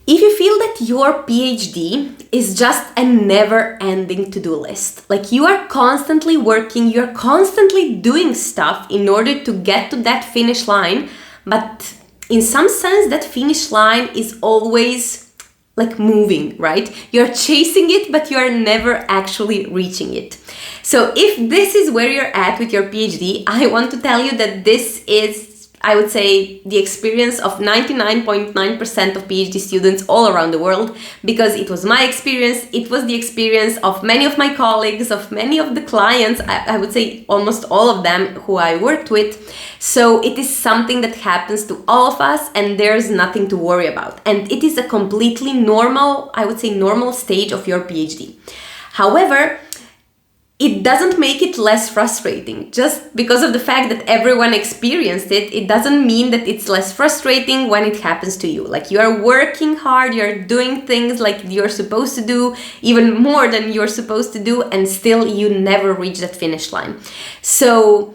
If you feel that your PhD is just a never-ending to-do list, like you are constantly working, you're constantly doing stuff in order to get to that finish line, but in some sense that finish line is always like moving, right? You're chasing it, but you're never actually reaching it. So if this is where you're at with your PhD, I want to tell you that this is, I would say, the experience of 99.9% of PhD students all around the world, because it was my experience, it was the experience of many of my colleagues, of many of the clients, I would say almost all of them who I worked with. So it is something that happens to all of us, and there's nothing to worry about. And it is a completely normal, I would say normal stage of your PhD. However, it doesn't make it less frustrating. Just because of the fact that everyone experienced it, it doesn't mean that it's less frustrating when it happens to you. Like you are working hard, you're doing things like you're supposed to do, even more than you're supposed to do, and still you never reach that finish line. So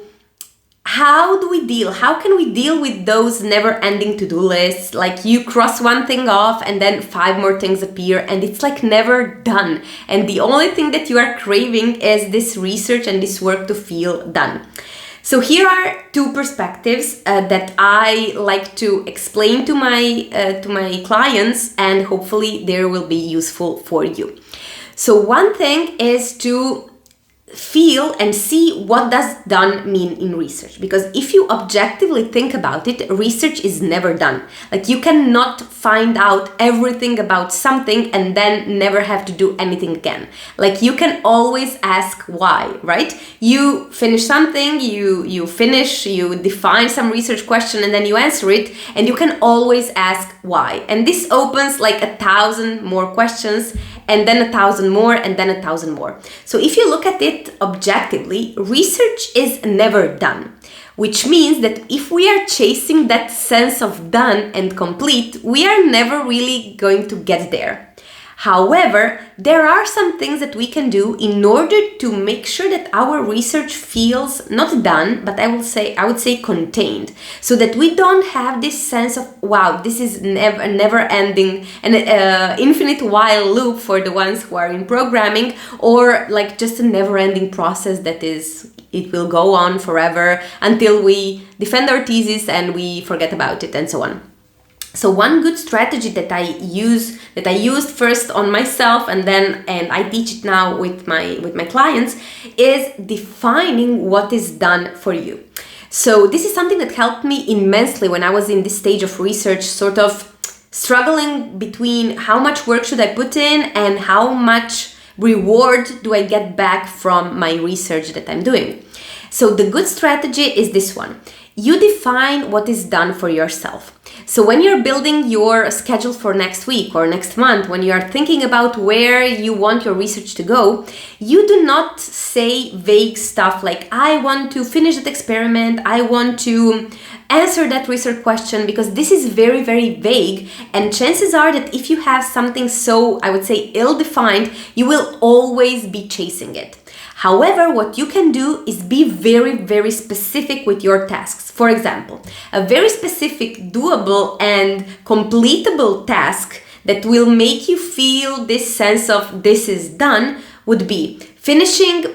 how can we deal with those never-ending to-do lists? Like you cross one thing off and then 5 more things appear and it's like never done. And the only thing that you are craving is this research and this work to feel done. So here are 2 perspectives that I like to explain to my clients, and hopefully they will be useful for you. So one thing is to feel and see what does done mean in research, because if you objectively think about it, research is never done. Like you cannot find out everything about something and then never have to do anything again. Like you can always ask why, right? You finish something, you define some research question and then you answer it, and you can always ask why. And this opens like 1,000 more questions, and then 1,000 more, and then 1,000 more. So if you look at it objectively, research is never done, which means that if we are chasing that sense of done and complete, we are never really going to get there. However, there are some things that we can do in order to make sure that our research feels not done, but I would say contained, so that we don't have this sense of, wow, this is never ending, an infinite while loop for the ones who are in programming, or like just a never ending process that it will go on forever until we defend our thesis and we forget about it and so on. So one good strategy that I used first on myself and I teach it now with my clients is defining what is done for you. So this is something that helped me immensely when I was in this stage of research, sort of struggling between how much work should I put in and how much reward do I get back from my research that I'm doing. So the good strategy is this one. You define what is done for yourself. So when you're building your schedule for next week or next month, when you are thinking about where you want your research to go, you do not say vague stuff like, I want to finish that experiment, I want to answer that research question, because this is very, very vague. And chances are that if you have something so, I would say, ill-defined, you will always be chasing it. However, what you can do is be very, very specific with your tasks. For example, a very specific, doable and completable task that will make you feel this sense of this is done would be finishing,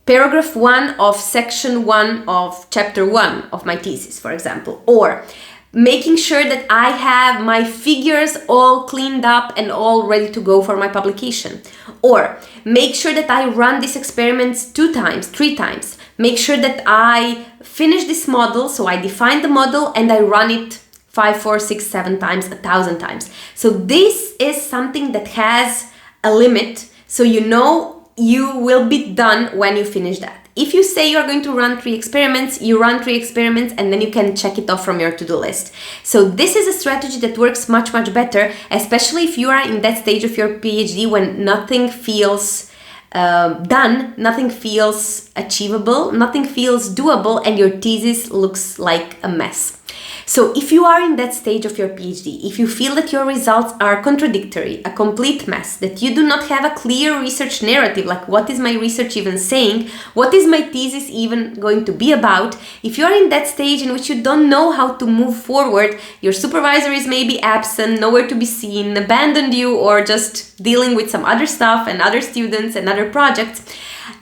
paragraph 1 of section 1 of chapter 1 of my thesis, for example, or making sure that I have my figures all cleaned up and all ready to go for my publication. Or make sure that I run these experiments 2 times, 3 times. Make sure that I finish this model, so I define the model and I run it 5, 4, 6, 7 times, 1,000 times. So this is something that has a limit, so you know you will be done when you finish that. If you say you're going to run 3 experiments, you run 3 experiments and then you can check it off from your to-do list. So this is a strategy that works much, much better, especially if you are in that stage of your PhD when nothing feels done, nothing feels achievable, nothing feels doable, and your thesis looks like a mess. So if you are in that stage of your PhD, if you feel that your results are contradictory, a complete mess, that you do not have a clear research narrative, like what is my research even saying, what is my thesis even going to be about, if you are in that stage in which you don't know how to move forward, your supervisor is maybe absent, nowhere to be seen, abandoned you, or just dealing with some other stuff and other students and other projects,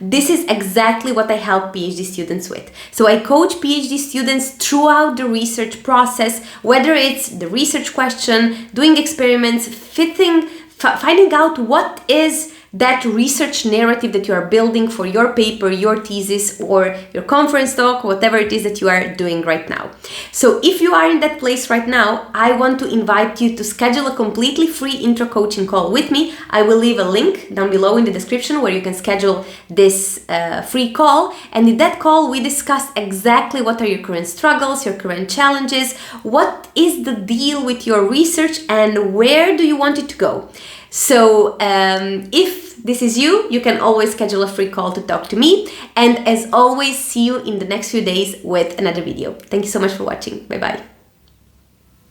this is exactly what I help PhD students with. So I coach PhD students throughout the research process, whether it's the research question, doing experiments, finding out what is that research narrative that you are building for your paper, your thesis, or your conference talk, whatever it is that you are doing right now. So if you are in that place right now, I want to invite you to schedule a completely free intro coaching call with me. I will leave a link down below in the description where you can schedule this free call. And in that call, we discuss exactly what are your current struggles, your current challenges, what is the deal with your research, and where do you want it to go. So if this is you, you can always schedule a free call to talk to me. And as always, see you in the next few days with another video. Thank you so much for watching. Bye bye.